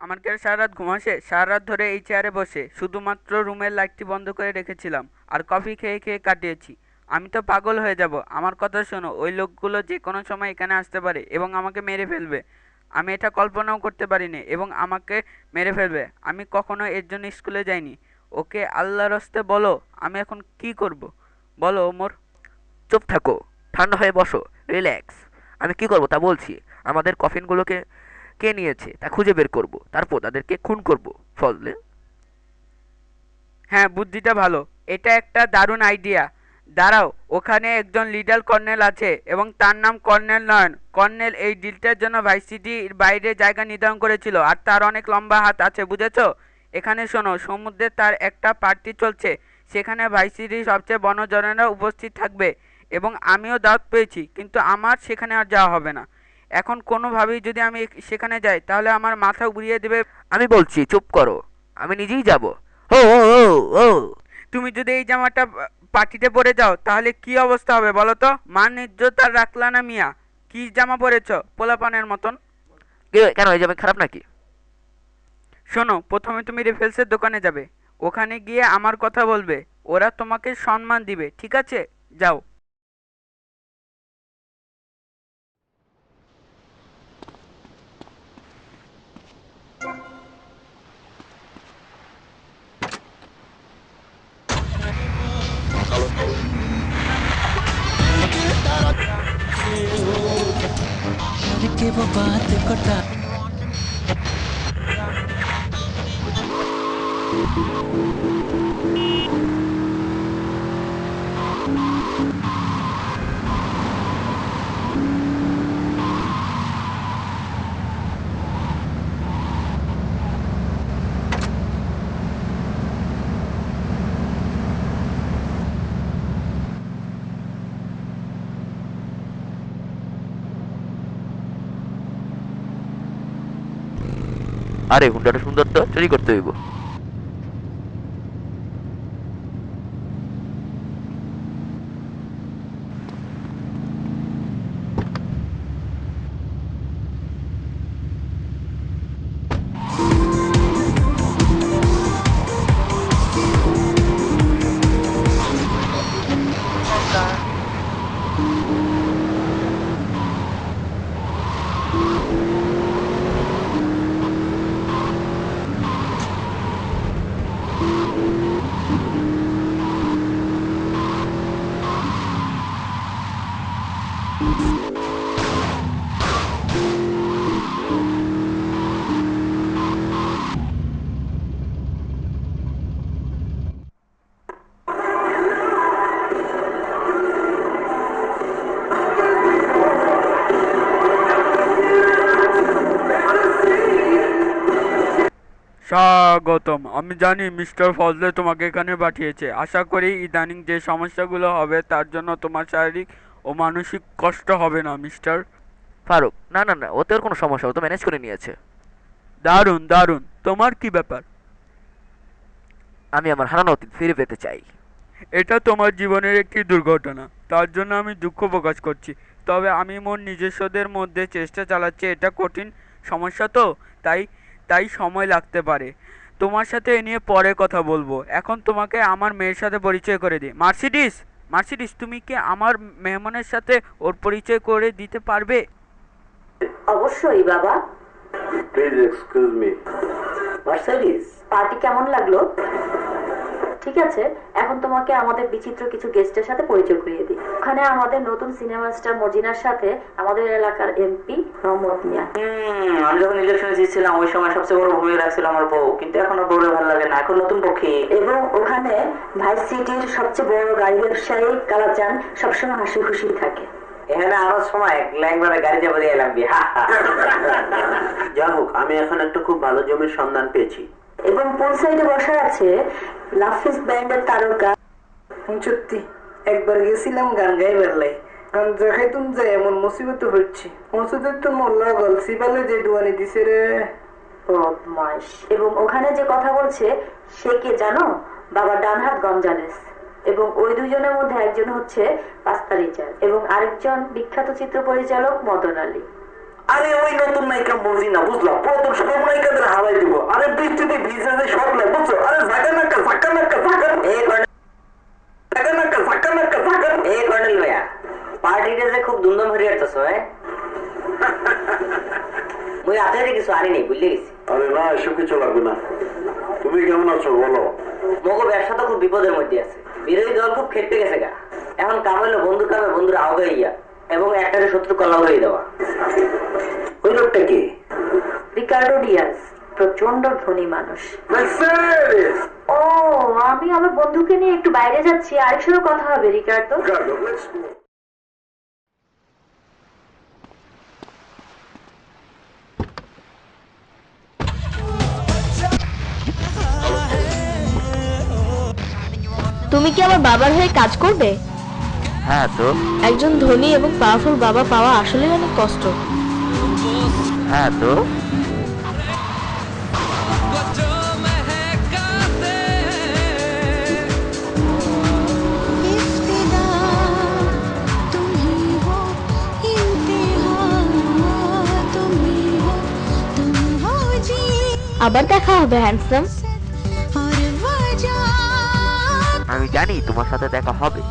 আমার কি আর সারা রাত ঘুম আসে? সারা রাত ধরে এই চেয়ারে বসে শুধুমাত্র রুমের লাইটটি বন্ধ করে রেখেছিলাম আর কফি খেয়ে খেয়ে কাটিয়েছি। আমি তো পাগল হয়ে যাব। আমার কথা শোনো, ওই লোকগুলো যে কোনো সময় এখানে আসতে পারে এবং আমাকে মেরে ফেলবে। আমি এটা কল্পনাও করতে পারিনি এবং আমাকে মেরে ফেলবে। আমি কখনো এর জন্য স্কুলে যাইনি। ওকে আল্লাহর হস্তে বলো, আমি এখন কি করব? বলো ওমর। চুপ থাকো, ঠান্ডা হয়ে বসো, রিল্যাক্স। আমি কি করব তা বলছি। আমাদের কফিনগুলোকে কে নিয়েছে তা খুঁজে বের করব, তারপর তাদেরকে খুন করব। ফজলে, হ্যাঁ, বুদ্ধিটা ভালো। এটা একটা দারুণ আইডিয়া। দাঁড়াও, ওখানে একজন লিটল কর্নেল আছে এবং তার নাম কর্নেল নয়ন। কর্নেল এই ডিলটার জন্য ভার্সিটির বাইরে জায়গা নির্ধারণ করেছিল আর তার অনেক লম্বা হাত আছে, বুঝেছো? এখানে শোনো, সমুদ্রে তার একটা পার্টি চলছে। সেখানে ভার্সিটির সবচেয়ে বড়জনেরা উপস্থিত থাকবে এবং আমিও দাওয়াত পেয়েছি, কিন্তু আমার সেখানে আর যাওয়া হবে না। এখন কোনোভাবেই যদি আমি সেখানে যাই তাহলে আমার মাথা উড়িয়ে দেবে। আমি বলছি চুপ করো, আমি নিজেই যাব। ও ও ও ও তুমি যদি এই জামাটা পার্টিতে পরে যাও তাহলে কি অবস্থা হবে বলো তো? মান ইজ্জত আর রাখলা না মিয়া? কি জামা পরেছো, পোলাপানের মতন? কেন এই যাবে খারাপ নাকি? শোনো, প্রথমে তুমি রেফেলসের দোকানে যাবে। ওখানে গিয়ে আমার কথা বলবে। ওরা তোমাকে সম্মান দিবে, ঠিক আছে? যাও। के वो बात को আরে হুন্ডাটা সুন্দর তো, চুরি করতে হইব। স্বাগতম। আমি জানি মিস্টার ফজলে তোমাকে এখানে পাঠিয়েছে। আশা করি ইদানিং যে সমস্যাগুলো হবে তার জন্য তোমার শারীরিক ও মানসিক কষ্ট হবে না, মিস্টার। ফারুক, না না না, ওতে ওর কোনো সমস্যা, ও তো ম্যানেজ করে নিয়েছে। দারুণ দারুণ। তোমার কি ব্যাপার? আমি আমার হারানো অতীত ফিরে পেতে চাই। এটা তোমার জীবনের একটি দুর্ঘটনা, তার জন্য আমি দুঃখ প্রকাশ করছি। তবে আমি মোর নিজস্বদের মধ্যে চেষ্টা চালাচ্ছি। এটা কঠিন সমস্যা তো, তাই তাই সময় লাগতে পারে। তোমার সাথে এ নিয়ে পরে কথা বলবো। এখন তোমাকে আমার মেয়ের সাথে পরিচয় করে দিই। মার্সিডিস, মার্সিডিস, তুমি কি আমার মেহমানের সাথে ওর পরিচয় করে দিতে পারবে? অবশ্যই বাবা। Please excuse me. Mercedes, party কেমন লাগলো? ঠিক আছে, এখন তোমাকে আমাদের বিচিত্র কিছু গেস্টের সাথে পরিচয় করিয়ে দিই। ওখানে আমাদের নতুন সিনেমা স্টার মর্জিনার সাথে আমাদের এলাকার এমপি মোহাম্মদ মিয়া। আমি যখন ইলেকশনে জিতছিলাম ওই সময় সবচেয়ে বড় ভূমিকা রাখছিল আমার বউ, কিন্তু এখন আর বউরে ভালো লাগে না, এখন নতুন পক্ষী। এবং ওখানে ভার্সিটির সবচেয়ে বড় গাড়ি ব্যবসায়ী কালাচান সবসময় হাসি খুশি থাকে। এখানে আমার সময় একবারে গাড়ি যাবো দিয়ে এলাম দিয়ে যা হোক, আমি এখন একটা খুব ভালো জমির সন্ধান পেয়েছি। এবং পুল সাইডে বসা আছে লাফিস ব্যান্ডের তারকা। সত্যি একবার গেছিলাম গান গাইবার লাই, গান দেখাইতুম যে এমন মুসিবত হচ্ছে, মসুদের তো মোল্লা গল সিবালে যে ডুয়ানি দিছে রে। বদমাইশ। এবং ওখানে যে কথা বলছে সে কে জানো? বাবা ডানহাত গঞ্জালেস। এবং ওই দুজনের মধ্যে একজন হচ্ছে পাস্তা রিচার্ড এবং আরেকজন বিখ্যাত চিত্র পরিচালক মদন আলী। আরে ওই নতুন নায়িকা বুঝি না, বুঝলাম পুরাতন সব নায়িকাদের হাওয়াই আরে বৃষ্টিতে ভিজে যে শখ লাগে বুঝছো? আরে জাগা নাকা জাগা নাকা জাগা এই কর্নেল জাগা নাকা জাগা নাকা জাগা এই কর্নেল ভাইয়া পার্টিটা যে খুব ধুমধাম হয়ে যাচ্ছে মুই রাতে কিছু আনিনি বুঝলে গেছি। আরে না, এসব কিছু লাগবে না। তুমি কেমন আছো বলো? মগো ব্যবসা তো খুব বিপদের মধ্যে আছে, বিরোধী দল খুব খেপে গেছে গা। এখন কাম হইলো বন্ধু কামে বন্ধুর আওগাই গিয়া এবং একটারে শত্রু কল্লা হয়ে দেওয়া। ওই লোকটা কি? রিকার্ডো ডিয়াজ, প্রচন্ড ধনী মানুষ। ও, আমি আমার বন্ধুকে নিয়ে একটু বাইরে যাচ্ছি, আরেক সঙ্গে কথা হবে রিকার্ডো। তুমি কি আমার বাবার হয়ে কাজ করবে? হ্যাঁ তো। একজন ধনী এবং পাওয়ারফুল বাবা পাওয়া আসলে অনেক কষ্ট। হ্যাঁ তো। আবার দেখা হবে হ্যান্ডসাম। আমি জানি তোমার সাথে দেখা হবে।